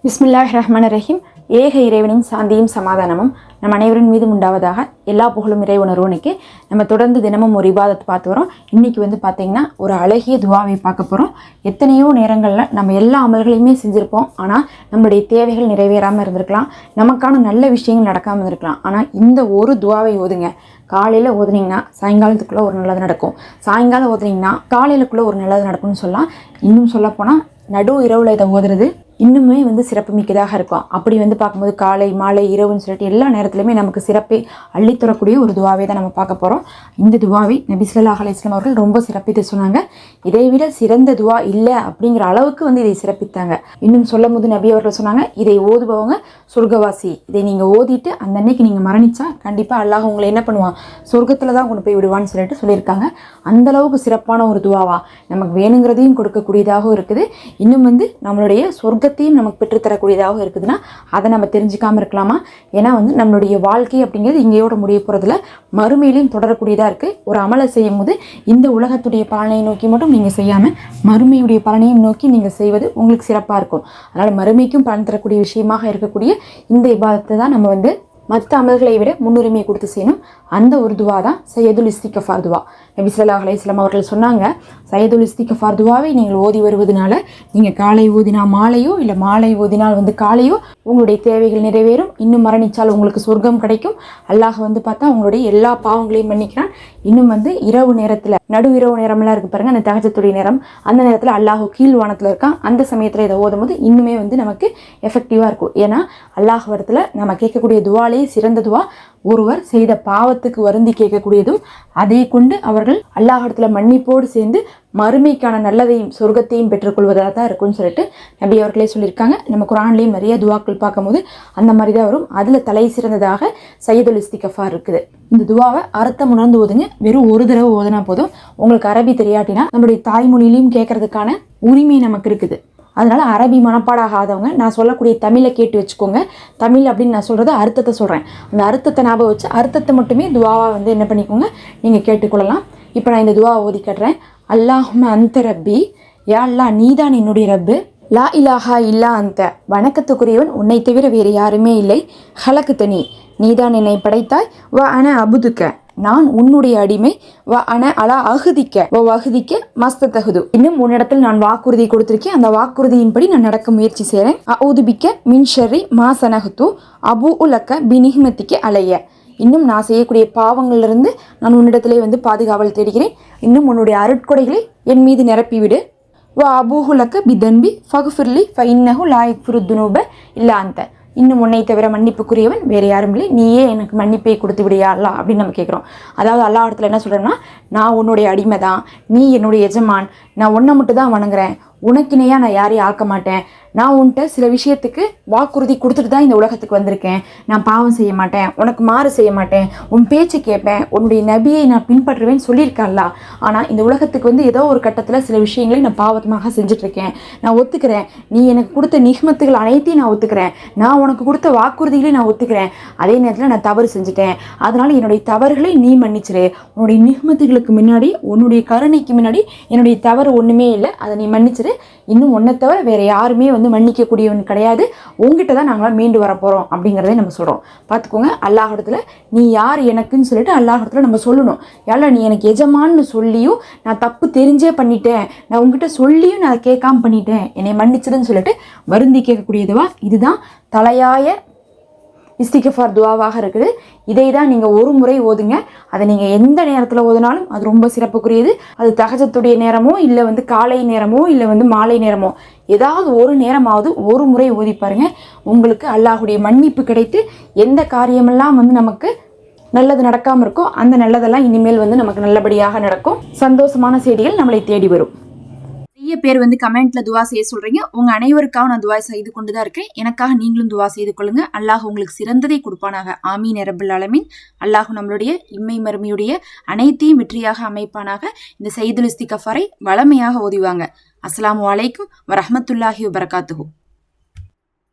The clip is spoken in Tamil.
பிஸ்மில்லாஹிர் ரஹ்மானிர் ரஹீம். ஏக இறைவனின் சாந்தியும் சமாதானமும் நம் அனைவரின் மீதும் உண்டாவதாக. எல்லா புகழும் இறைவனருவனுக்கு. நம்ம தொடர்ந்து தினமும் ஒரு இபாதத் பார்த்து வரோம். இன்றைக்கி பார்த்திங்கன்னா ஒரு அழகிய துவாவை பார்க்க போகிறோம். எத்தனையோ நேரங்களில் நம்ம எல்லா அமல்களையுமே செஞ்சுருப்போம். ஆனால் நம்மளுடைய தேவைகள் நிறைவேறாமல் இருந்திருக்கலாம், நமக்கான நல்ல விஷயங்கள் நடக்காமல் இருந்திருக்கலாம். ஆனால் இந்த ஒரு துவாவை ஓதுங்க. காலையில் ஓதுனீங்கன்னா சாயங்காலத்துக்குள்ளே ஒரு நல்லது நடக்கும், சாயங்காலம் ஓதுனீங்கன்னா காலையிலுக்குள்ளே ஒரு நல்லது நடக்கும்னு சொல்லலாம். இன்னும் சொல்லப்போனால் நடு இரவில் இதை ஓதுறது இன்னுமே சிறப்பு மிக்கதாக இருக்கும். அப்படி பார்க்கும்போது காலை மாலை இரவுன்னு சொல்லிட்டு எல்லா நேரத்துலையுமே நமக்கு சிறப்பை அள்ளித்தரக்கூடிய ஒரு துவாவை தான் நம்ம பார்க்க போகிறோம். இந்த துவாவை நபி ஸல்லல்லாஹு அலைஹி வஸல்லம் அவர்கள் ரொம்ப சிறப்பித்து சொன்னாங்க. இதை விட சிறந்த துவா இல்லை அப்படிங்கிற அளவுக்கு இதை சிறப்பித்தாங்க. இன்னும் சொல்லும் போது நபி அவர்கள் சொன்னாங்க, இதை ஓதுபவங்க சொர்க்கவாசி. இதை நீங்கள் ஓதிட்டு அந்த அன்னைக்கு நீங்கள் மரணிச்சா கண்டிப்பாக அல்லாஹ் உங்களை என்ன பண்ணுவான், சொர்க்கத்தில் தான் கொண்டு போய் விடுவான்னு சொல்லிட்டு சொல்லியிருக்காங்க. அந்தளவுக்கு சிறப்பான ஒரு துவாவா, நமக்கு வேணுங்கிறதையும் கொடுக்கக்கூடியதாகவும் இருக்குது, இன்னும் நம்மளுடைய சொர்க்கத்தையும் நமக்கு பெற்றுத்தரக்கூடியதாகவும் இருக்குதுன்னா அதை நம்ம தெரிஞ்சுக்காமல் இருக்கலாமா? ஏன்னா நம்மளுடைய வாழ்க்கை அப்படிங்கிறது இங்கேயோட முடிய போகிறதுல மறுமையிலையும் தொடரக்கூடியதாக இருக்குது. ஒரு அமலை செய்யும் போது இந்த உலகத்துடைய பலனை நோக்கி மட்டும் நீங்கள் செய்யாமல் மறுமையுடைய பலனையும் நோக்கி நீங்கள் செய்வது உங்களுக்கு சிறப்பாக இருக்கும். அதனால் மறுமைக்கும் பலன் தரக்கூடிய விஷயமாக இருக்கக்கூடிய இந்த இபாதத்தை தான் நம்ம மற்ற அமல்களை விட முன்னுரிமையை கொடுத்து செய்யணும். அந்த ஒரு துவா தான் சையதுல் இஸ்திக்ஃபார் துவா. நபி ஸல்லல்லாஹு அலைஹி வஸல்லம் அவர்கள் சொன்னாங்க, சையதுல் இஸ்திக்ஃபார் துவாவை நீங்கள் ஓதி வருவதனால நீங்கள் காலை ஓதினா மாலையோ இல்லை மாலை ஓதினால் காலையோ உங்களுடைய தேவைகள் நிறைவேறும். இன்னும் மரணிச்சால் உங்களுக்கு சொர்க்கம் கிடைக்கும். அல்லாஹ் பார்த்தா உங்களுடைய எல்லா பாவங்களையும் மன்னிக்கிறான். இன்னும் இரவு நேரத்தில், நடு இரவு நேரம்லாம் இருக்குது பாருங்கள், அந்த தஹஜ்ஜுடைய நேரம், அந்த நேரத்தில் அல்லாஹ் கீழ்வானத்தில் இருக்கான். அந்த சமயத்தில் இதை ஓதும் போது இன்னுமே நமக்கு எஃபெக்டிவாக இருக்கும். ஏன்னா அல்லாஹ் வரத்தில் நம்ம கேட்கக்கூடிய துவாலே சிறந்த துவா ஒருவர் செய்த பாவத்துக்கு வருந்தி கேட்கக்கூடியதும், அதை கொண்டு அவர்கள் அல்லாஹ்விடத்துல மன்னிப்போடு சேர்ந்து மறுமைக்கான நல்லதையும் சொர்க்கத்தையும் பெற்றுக்கொள்வதாக தான் இருக்கும்னு சொல்லிட்டு நபி அவர்களே சொல்லியிருக்காங்க. நம்ம குர்ஆன்லேயும் நிறைய துவாக்கள் பார்க்கும்போது அந்த மாதிரி தான் வரும். அதில் தலை சிறந்ததாக சையதுல் இஸ்திக்ஃபார் இருக்குது. இந்த துவாவை அர்த்தம் உணர்ந்து ஓதுங்க. வெறும் ஒரு தடவை ஓதுனா போதும். உங்களுக்கு அரபி தெரியாட்டினா நம்மளுடைய தாய்மொழியிலையும் கேட்கறதுக்கான உரிமை நமக்கு இருக்குது. அதனால் அரபி மனப்பாடாகாதவங்க நான் சொல்லக்கூடிய தமிழை கேட்டு வச்சுக்கோங்க. தமிழ் அப்படின்னு நான் சொல்கிறது அர்த்தத்தை சொல்கிறேன். அந்த அர்த்தத்தை ஞாபகம் வச்சு அர்த்தத்தை மட்டுமே துவாவாக என்ன பண்ணிக்கோங்க, நீங்கள் கேட்டுக்கொள்ளலாம். இப்போ நான் இந்த துவாவை ஓதி கட்டுறேன். அல்லாஹும்ம அன்த ரப்பி, யா அல்லாஹ் நீதான் என்னுடைய ரப்பு, லா இலாஹா இல்லா அந்த, வணக்கத்துக்குரியவன் உன்னை தவிர வேறு யாருமே இல்லை, ஹலக்குத்தனி நீதான் என்னை படைத்தாய், வ அன அபுதுக்க நான் உன்னுடைய அடிமை, வ அன அலா அகுதிக்க வ வகுதிக்க மஸ்த தகுது இன்னும் உன்னிடத்தில் நான் வாக்குறுதி கொடுத்திருக்கேன், அந்த வாக்குறுதியின்படி நான் நடக்க முயற்சி செய்கிறேன். அஊதுபிக்க மின் ஷர்ரி மா சனஹ்து அபு உலக்க பினிஹ்மத்திக்க அலைய, இன்னும் நான் செய்யக்கூடிய பாவங்களிலிருந்து நான் உன்னிடத்திலே பாதுகாவல் தேடுகிறேன். இன்னும் உன்னுடைய அருட்கொடைகளை என் மீது நிரப்பிவிடு. வ அபூஹுலக்க பிதன்பி ஃபகுஃபிர்லி ஃபஇன்னஹு லா யக்ஃபிரு துனூப இல்லா அந்த, இன்னும் உன்னை தவிர மன்னிப்புக்குரியவன் வேறு யாரும் இல்லை, நீயே எனக்கு மன்னிப்பை கொடுத்து விடியா அல்லா அப்படின்னு நம்ம கேட்குறோம். அதாவது அல்லா இடத்துல என்ன சொல்கிறேன்னா, நான் உன்னுடைய அடிமை தான், நீ என்னுடைய எஜமான், நான் உன்னை மட்டும் தான் வணங்குறேன், உனக்கினையாக நான் யாரையும் ஆக்க மாட்டேன், நான் உன்கிட்ட சில விஷயத்துக்கு வாக்குறுதி கொடுத்துட்டு தான் இந்த உலகத்துக்கு வந்திருக்கேன், நான் பாவம் செய்ய மாட்டேன், உனக்கு மாறு செய்ய மாட்டேன், உன் பேச்சை கேட்பேன், உன்னுடைய நபியை நான் பின்பற்றுவேன்னு சொல்லியிருக்கேன்ல. ஆனால் இந்த உலகத்துக்கு ஏதோ ஒரு கட்டத்தில் சில விஷயங்களை நான் பாவமாக செஞ்சிட்ருக்கேன், நான் ஒத்துக்கிறேன், நீ எனக்கு கொடுத்த நிஹ்மத்துகள் அனைத்தையும் நான் ஒத்துக்கிறேன், நான் உனக்கு கொடுத்த வாக்குறுதிகளையும் நான் ஒத்துக்கிறேன், அதே நேரத்தில் நான் தவறு செஞ்சுட்டேன், அதனால் என்னுடைய தவறுகளை நீ மன்னிச்சிரு, உன்னுடைய நிஹ்மத்துகளுக்கு முன்னாடி உன்னுடைய கருணைக்கு முன்னாடி என்னுடைய தவறு ஒன்றுமே இல்லை, அதை நீ மன்னிச்சிரு, இன்னும் ஒன்றை தவிர வேறு யாருமே மன்னிக்கக்கூடியவன் கிடையாது, உங்ககிட்ட தான் நாங்களாம் மீண்டு வர போகிறோம் அப்படிங்கிறதே நம்ம சொல்கிறோம். பார்த்துக்கோங்க, அல்லாஹ்விடத்தில் நீ யார் எனக்குன்னு சொல்லிட்டு அல்லாஹ்விடத்தில் நம்ம சொல்லணும். யாரில் நீ எனக்கு எஜமான்னு சொல்லியும் நான் தப்பு தெரிஞ்சே பண்ணிட்டேன், நான் உங்ககிட்ட சொல்லியும் நான் அதை கேட்காம பண்ணிட்டேன், என்னை மன்னிச்சிடுன்னு சொல்லிட்டு வருந்தி கேட்கக்கூடியதுவா இதுதான் தலையாய இஸ்திக்ஃபார் துவாவாக இருக்குது. இதை தான் நீங்கள் ஒரு முறை ஓதுங்க. அதை நீங்கள் எந்த நேரத்தில் ஓதுனாலும் அது ரொம்ப சிறப்புக்குரியது. அது தஹஜ்ஜுடைய நேரமோ இல்லை காலை நேரமோ இல்லை மாலை நேரமோ ஏதாவது ஒரு நேரமாவது ஒரு முறை ஓதி பாருங்க. உங்களுக்கு அல்லாஹுடைய மன்னிப்பு கிடைத்து எந்த காரியமெல்லாம் நமக்கு நல்லது நடக்காமல் இருக்கோ அந்த நல்லதெல்லாம் இனிமேல் நமக்கு நல்லபடியாக நடக்கும். சந்தோஷமான செய்திகள் நம்மளை தேடி வரும். நிறைய பேர் கமெண்ட்ல துவா செய்ய சொல்றீங்க. உங்க அனைவருக்காக நான் துவா செய்து கொண்டு தான் இருக்கேன். எனக்காக நீங்களும் துவா செய்து கொள்ளுங்க. அல்லாஹ் உங்களுக்கு சிறந்ததை கொடுப்பானாக. ஆமீன் ரப்பல் ஆலமீன். அல்லாஹ் நம்மளுடைய இம்மை மறுமையுடைய அனைத்தையும் வெற்றியாக அமைப்பானாக. இந்த சையதுல் இஸ்திக்ஃபாரை வளமையாக ஓதிவாங்க. அஸ்ஸலாமு அலைக்கும் வரஹ்மத்துல்லாஹி வபரகாத்துஹு.